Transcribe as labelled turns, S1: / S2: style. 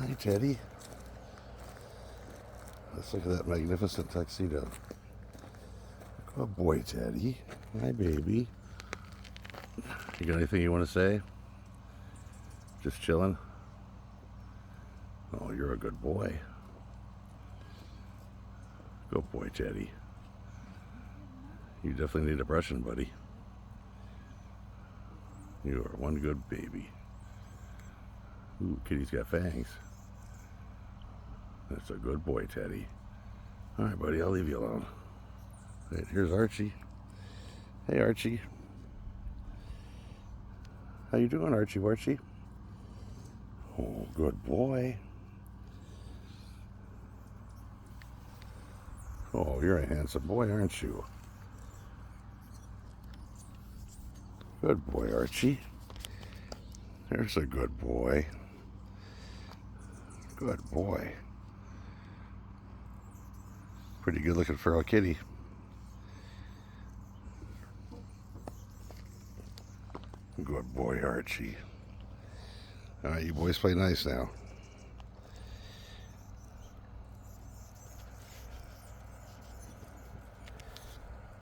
S1: Hi, Teddy. Let's look at that magnificent tuxedo. Good boy, Teddy. Hi, baby. You got anything you want to say? Just chilling? Oh, you're a good boy. Good boy, Teddy. You definitely need a brushing, buddy. You are one good baby. Ooh, kitty's got fangs. That's a good boy, Teddy. All right, buddy, I'll leave you alone. Right, here's Archie. Hey, Archie. How you doing, Archie? Oh, good boy. Oh, you're a handsome boy, aren't you? Good boy, Archie. There's a good boy. Good boy. Pretty good looking feral kitty. Good boy, Archie. All right, you boys play nice now.